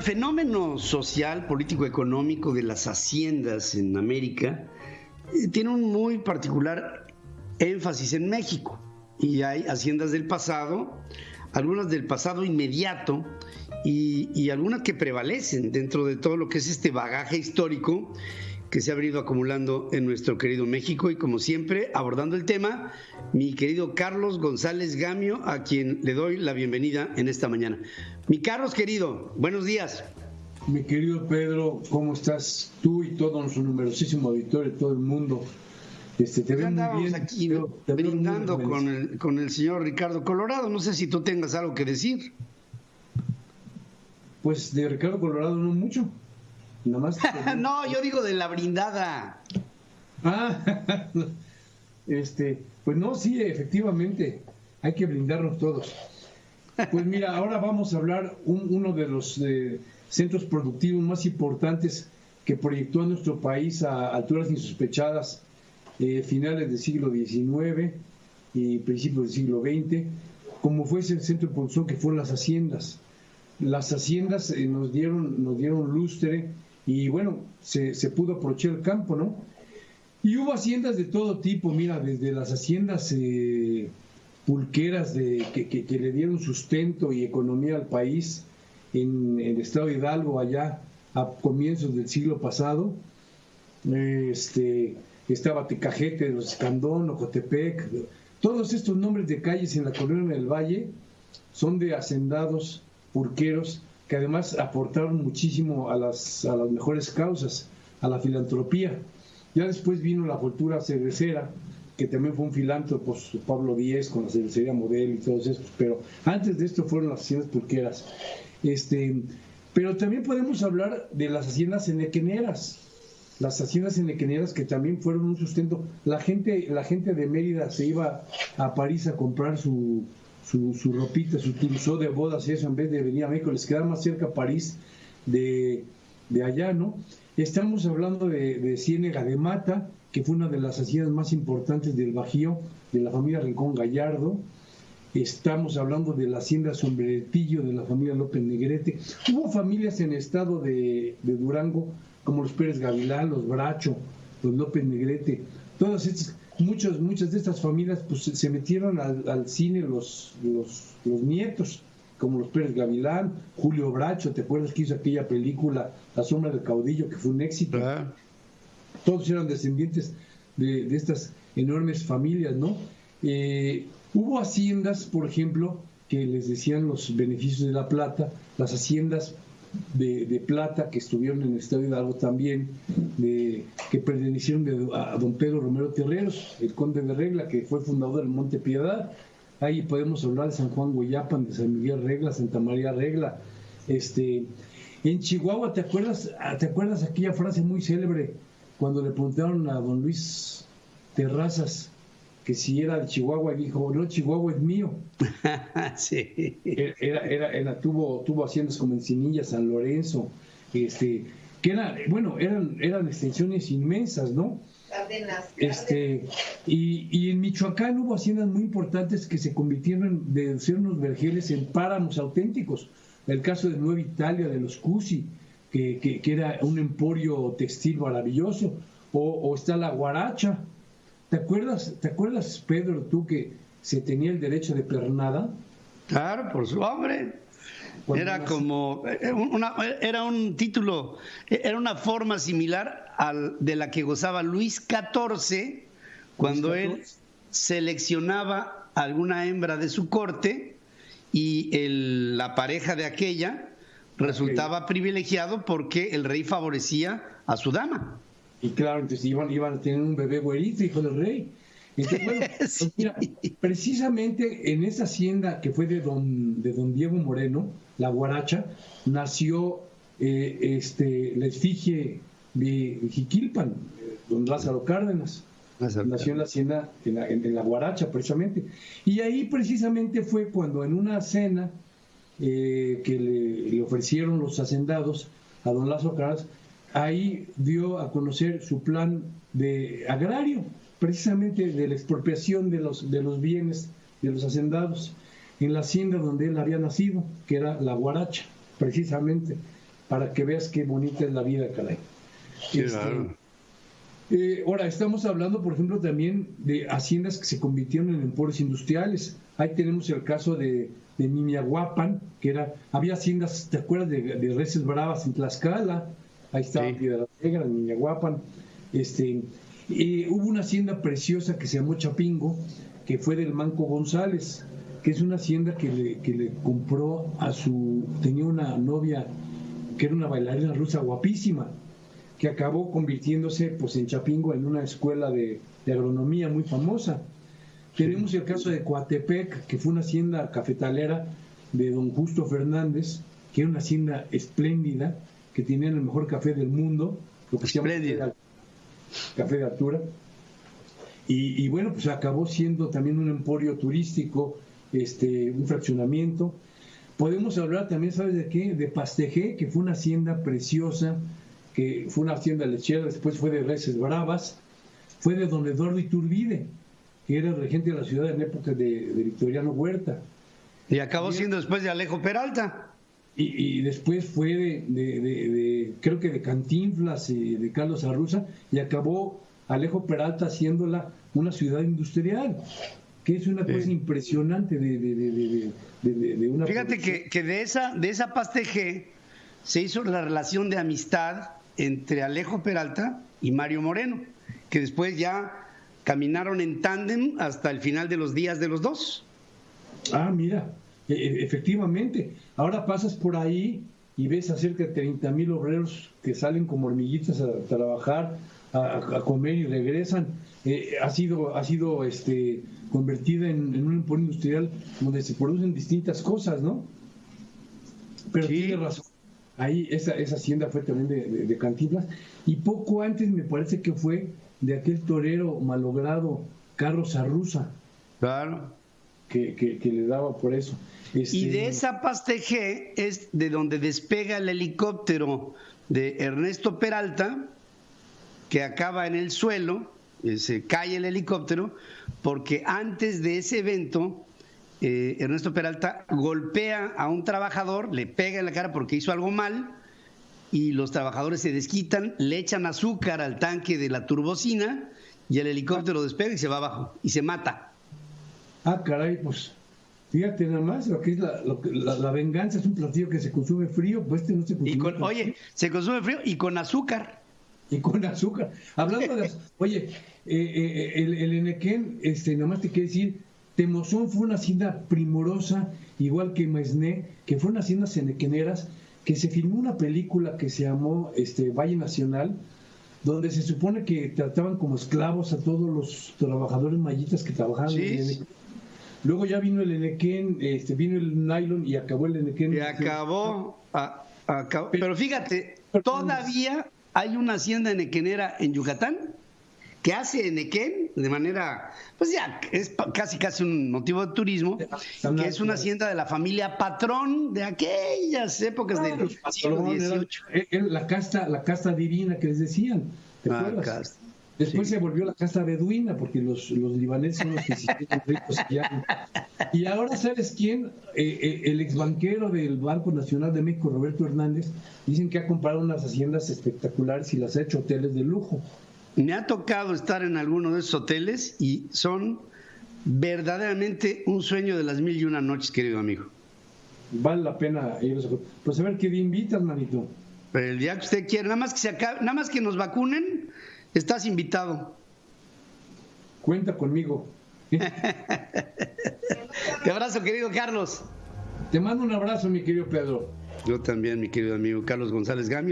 El fenómeno social, político, económico de las haciendas en América tiene un muy particular énfasis en México. Y hay haciendas del pasado, algunas del pasado inmediato y algunas que prevalecen dentro de todo lo que es este bagaje histórico que se ha venido acumulando en nuestro querido México. Y como siempre, abordando el tema, mi querido Carlos González Gamio, a quien le doy la bienvenida en esta mañana. Mi Carlos querido, buenos días. Mi querido Pedro, ¿cómo estás? Tú y todo nuestro numerosísimo auditorio, todo el mundo. Te ven muy bien. Aquí brindando con el señor Ricardo Colorado. No sé si tú tengas algo que decir. Pues de Ricardo Colorado no mucho. Nada más. No, yo digo de la brindada. Pues no, sí, efectivamente, hay que brindarnos todos. Pues mira, ahora vamos a hablar uno de los centros productivos más importantes que proyectó a nuestro país a alturas insospechadas, finales del siglo XIX y principios del siglo XX, como fue ese centro de producción que fueron las haciendas. Las haciendas nos dieron lustre y bueno, se pudo aprovechar el campo, ¿no? Y hubo haciendas de todo tipo, mira, desde las haciendas pulqueras que le dieron sustento y economía al país en el estado de Hidalgo, allá a comienzos del siglo pasado. Estaba Tecajete, Los Escandón, Ocotepec. Todos estos nombres de calles en la colonia del Valle son de hacendados pulqueros que además aportaron muchísimo a las mejores causas, a la filantropía. Ya después vino la cultura cervecera, que también fue un filántropo, Pablo Díez, con la cervecería Modelo y todos estos, pero antes de esto fueron las haciendas pulqueras. Pero también podemos hablar de las haciendas enequeneras, que también fueron un sustento. La gente de Mérida se iba a París a comprar su ropita, su trousseau de bodas y eso, en vez de venir a México, les quedaba más cerca París de allá, ¿no? Estamos hablando de Ciénega de Mata, que fue una de las haciendas más importantes del Bajío, de la familia Rincón Gallardo. Estamos hablando de la hacienda Sombreretillo, de la familia López Negrete. Hubo familias en el estado de Durango, como los Pérez Gavilán, los Bracho, los López Negrete. Todas estas, muchas de estas familias pues, se metieron al cine los nietos, como los Pérez Gavilán, Julio Bracho, ¿te acuerdas que hizo aquella película La sombra del caudillo, que fue un éxito? Todos eran descendientes de estas enormes familias, ¿no? Hubo haciendas, por ejemplo, que les decían los beneficios de la plata, las haciendas de plata que estuvieron en el estado de Hidalgo también, que pertenecieron a don Pedro Romero Terreros, el conde de Regla, que fue fundador del Monte Piedad. Ahí podemos hablar de San Juan Guayapan, de San Miguel Regla, Santa María Regla. En Chihuahua, ¿te acuerdas aquella frase muy célebre cuando le preguntaron a don Luis Terrazas que si era de Chihuahua, y dijo, no, Chihuahua es mío? Sí. Tuvo haciendas como Encinilla, San Lorenzo, que eran extensiones inmensas, ¿no? Cárdenas. Y en Michoacán hubo haciendas muy importantes que se convirtieron de ser unos vergeles en páramos auténticos. El caso de Nueva Italia, de los Cusi, que era un emporio textil maravilloso, o está la Guaracha. ¿Te acuerdas, Pedro, tú que se tenía el derecho de pernada? Claro, por su hombre. Era como era un título, era una forma similar de la que gozaba Luis XIV cuando él seleccionaba alguna hembra de su corte y la pareja de aquella resultaba privilegiado porque el rey favorecía a su dama. Y claro, entonces iban a tener un bebé güerito, hijo del rey. Entonces, bueno, Sí. Pues mira, precisamente en esa hacienda que fue de don Diego Moreno, la Guaracha, nació la efigie de Jiquilpan, don Lázaro Cárdenas. Nació en la hacienda, en la Guaracha, precisamente. Y ahí precisamente fue cuando en una cena que le ofrecieron los hacendados a don Lázaro Cárdenas, ahí dio a conocer su plan de agrario, precisamente de la expropiación de los bienes de los hacendados en la hacienda donde él había nacido, que era la Guaracha, precisamente. para que veas qué bonita es la vida, caray. Claro. Ahora, estamos hablando, por ejemplo, también de haciendas que se convirtieron en emporios industriales. Ahí tenemos el caso de Miñahuapan, había haciendas, ¿te acuerdas de Reses Bravas en Tlaxcala? Ahí estaba Piedra Negra, en Miñahuapan. Hubo una hacienda preciosa que se llamó Chapingo, que fue del Manco González, que es una hacienda que le compró tenía una novia que era una bailarina rusa guapísima, que acabó convirtiéndose pues en Chapingo en una escuela de agronomía muy famosa. Tenemos el caso de Coatepec, que fue una hacienda cafetalera de don Justo Fernández, que era una hacienda espléndida, que tenía el mejor café del mundo, lo que se llama café de altura. Y bueno, pues acabó siendo también un emporio turístico, un fraccionamiento. Podemos hablar también, ¿sabes de qué? De Pastejé, que fue una hacienda preciosa, que fue una hacienda lechera, después fue de Reses Bravas, fue de don Eduardo Iturbide, que era el regente de la ciudad en época de Victoriano Huerta. Y acabó siendo después de Alejo Peralta. Y después fue creo que de Cantinflas y de Carlos Arruza, y acabó Alejo Peralta haciéndola una ciudad industrial, que es una cosa impresionante de una... Fíjate que de esa Pastejé se hizo la relación de amistad entre Alejo Peralta y Mario Moreno, que después ya caminaron en tándem hasta el final de los días de los dos. Ah, mira, efectivamente. Ahora pasas por ahí y ves a cerca de 30,000 obreros que salen como hormiguitas a trabajar, a comer y regresan. Ha sido convertida en un emporio industrial donde se producen distintas cosas, ¿no? Pero sí, tiene razón. Ahí esa hacienda fue también de Cantinflas, y poco antes me parece que fue de aquel torero malogrado Carlos Arruza. Claro. Que le daba por eso. Y de esa Pastejé es de donde despega el helicóptero de Ernesto Peralta, que acaba en el suelo, se cae el helicóptero, porque antes de ese evento, Ernesto Peralta golpea a un trabajador, le pega en la cara porque hizo algo mal, y los trabajadores se desquitan, le echan azúcar al tanque de la turbocina, y el helicóptero despega y se va abajo, y se mata. Ah, caray, pues fíjate nada más lo que es la venganza. Es un platillo que se consume frío, pues no se consume. Se consume frío y con azúcar. Y con azúcar. Hablando de... Oye, el Enequén, nada más te quiero decir, Temozón fue una hacienda primorosa, igual que Mesné, que fueron haciendas enequeneras, que se filmó una película que se llamó Valle Nacional, donde se supone que trataban como esclavos a todos los trabajadores mayitas que trabajaban en el Enequén. Luego ya vino el Enequén, vino el nylon y acabó el Enequén. Y acabó. Pero fíjate, todavía hay una hacienda enequenera en Yucatán que hace enequén de manera, pues ya es casi un motivo de turismo, que es una hacienda de la familia Patrón de aquellas épocas del siglo XVIII. La casta divina que les decían, ¿te acuerdas? Después se volvió la casta beduina, porque los libaneses son los que se hicieron ricos allá. Y ahora, ¿sabes quién? El exbanquero del Banco Nacional de México, Roberto Hernández, dicen que ha comprado unas haciendas espectaculares y las ha hecho hoteles de lujo. Me ha tocado estar en alguno de esos hoteles y son verdaderamente un sueño de las 1001 noches, querido amigo. Vale la pena ir. Pues a ver qué día invitas, manito. Pero el día que usted quiera, nada más que nos vacunen, estás invitado. Cuenta conmigo. Te abrazo, querido Carlos. Te mando un abrazo, mi querido Pedro. Yo también, mi querido amigo Carlos González Gamio.